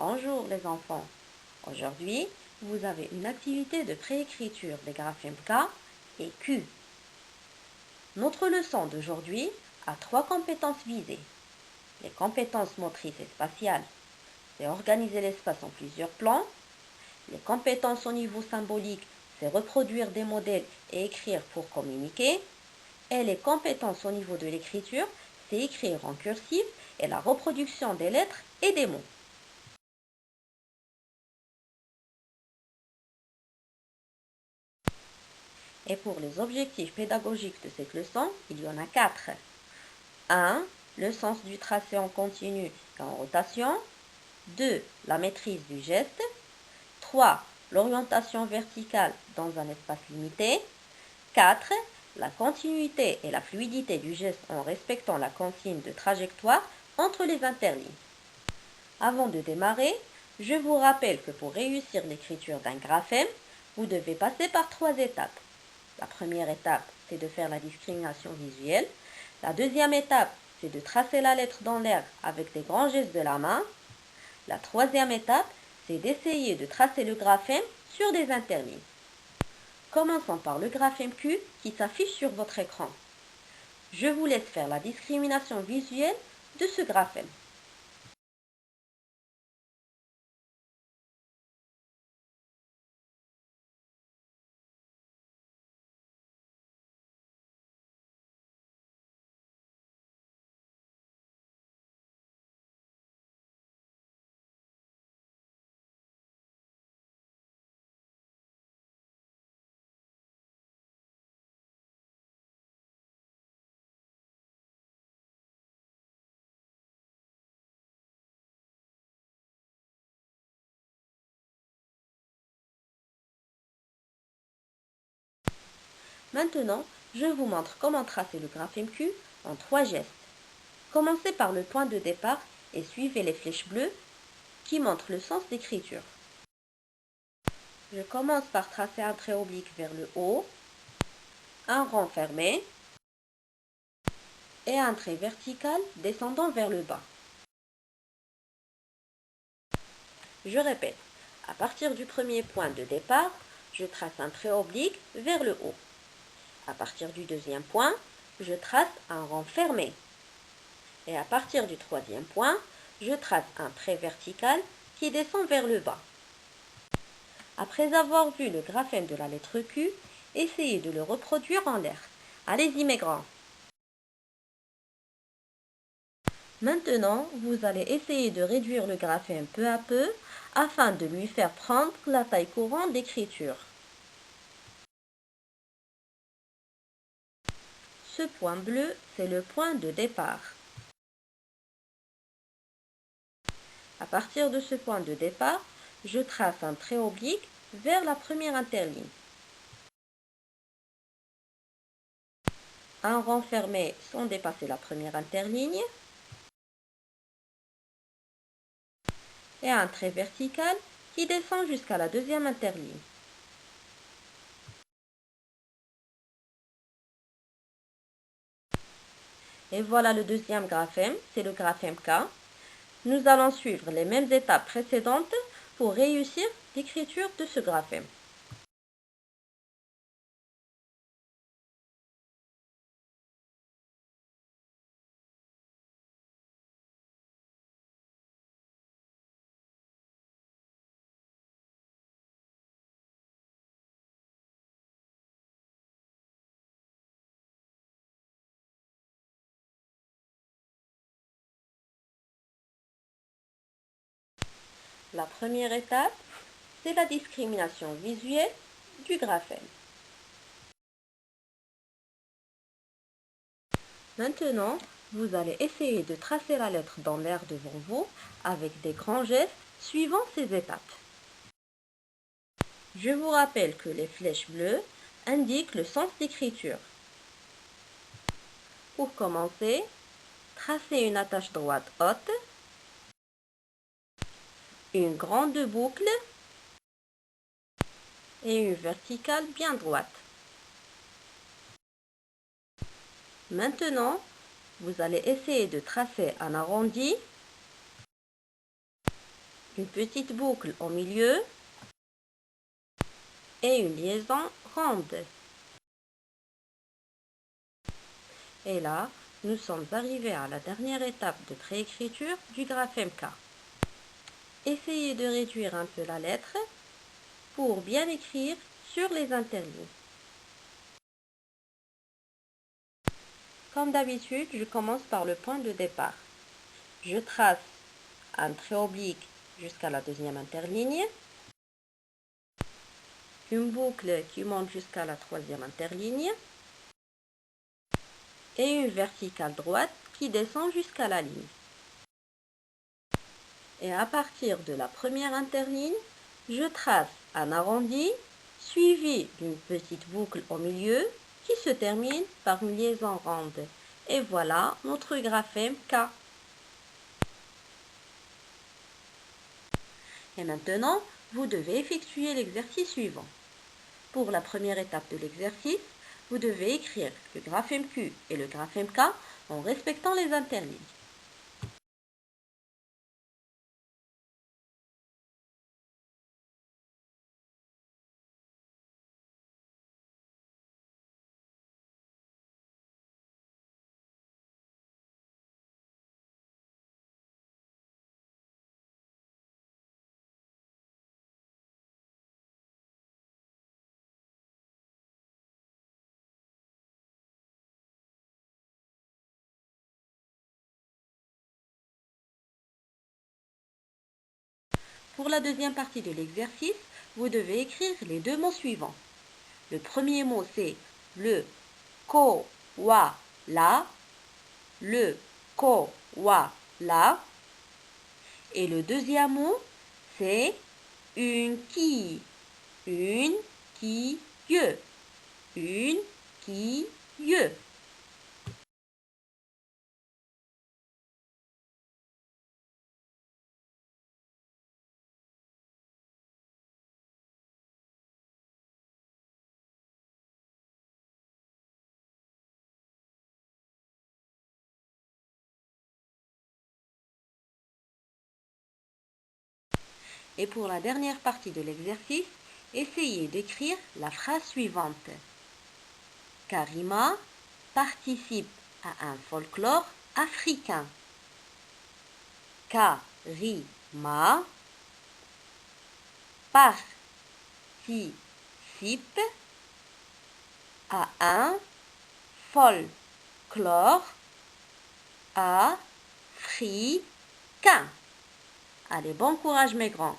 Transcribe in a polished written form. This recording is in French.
Bonjour les enfants. Aujourd'hui, vous avez une activité de préécriture des graphèmes K et Q. Notre leçon d'aujourd'hui a 3 compétences visées. Les compétences motrices et spatiales, c'est organiser l'espace en plusieurs plans. Les compétences au niveau symbolique, c'est reproduire des modèles et écrire pour communiquer. Et les compétences au niveau de l'écriture, c'est écrire en cursif et la reproduction des lettres et des mots. Et pour les objectifs pédagogiques de cette leçon, il y en a 4. 1. Le sens du tracé en continu et en rotation. 2. La maîtrise du geste. 3. L'orientation verticale dans un espace limité. 4. La continuité et la fluidité du geste en respectant la consigne de trajectoire entre les interlignes. Avant de démarrer, je vous rappelle que pour réussir l'écriture d'un graphème, vous devez passer par 3 étapes. La première étape, c'est de faire la discrimination visuelle. La deuxième étape, c'est de tracer la lettre dans l'air avec des grands gestes de la main. La troisième étape, c'est d'essayer de tracer le graphème sur des interlignes. Commençons par le graphème Q qui s'affiche sur votre écran. Je vous laisse faire la discrimination visuelle de ce graphème. Maintenant, je vous montre comment tracer le graphème Q en 3 gestes. Commencez par le point de départ et suivez les flèches bleues qui montrent le sens d'écriture. Je commence par tracer un trait oblique vers le haut, un rond fermé et un trait vertical descendant vers le bas. Je répète, à partir du premier point de départ, je trace un trait oblique vers le haut. À partir du deuxième point, je trace un rond fermé. Et à partir du troisième point, je trace un trait vertical qui descend vers le bas. Après avoir vu le graphème de la lettre Q, essayez de le reproduire en l'air. Allez-y mes grands. Maintenant, vous allez essayer de réduire le graphème peu à peu afin de lui faire prendre la taille courante d'écriture. Ce point bleu, c'est le point de départ. À partir de ce point de départ, je trace un trait oblique vers la première interligne. Un rond fermé sans dépasser la première interligne. Et un trait vertical qui descend jusqu'à la deuxième interligne. Et voilà le deuxième graphème, c'est le graphème K. Nous allons suivre les mêmes étapes précédentes pour réussir l'écriture de ce graphème. La première étape, c'est la discrimination visuelle du graphème. Maintenant, vous allez essayer de tracer la lettre dans l'air devant vous avec des grands gestes suivant ces étapes. Je vous rappelle que les flèches bleues indiquent le sens d'écriture. Pour commencer, tracez une attache droite haute, une grande boucle et une verticale bien droite. Maintenant, vous allez essayer de tracer un arrondi, une petite boucle au milieu et une liaison ronde. Et là, nous sommes arrivés à la dernière étape de préécriture du graphème K. Essayez de réduire un peu la lettre pour bien écrire sur les interlignes. Comme d'habitude, je commence par le point de départ. Je trace un trait oblique jusqu'à la deuxième interligne, une boucle qui monte jusqu'à la troisième interligne et une verticale droite qui descend jusqu'à la ligne. Et à partir de la première interligne, je trace un arrondi suivi d'une petite boucle au milieu qui se termine par une liaison ronde. Et voilà notre graphème K. Et maintenant, vous devez effectuer l'exercice suivant. Pour la première étape de l'exercice, vous devez écrire le graphème Q et le graphème K en respectant les interlignes. Pour la deuxième partie de l'exercice, vous devez écrire les deux mots suivants. Le premier mot, c'est le koala, le koala. Et le deuxième mot, c'est une quille, une quille, une quille. Et pour la dernière partie de l'exercice, essayez d'écrire la phrase suivante. Karima participe à un folklore africain. Karima participe à un folklore africain. Allez, bon courage mes grands.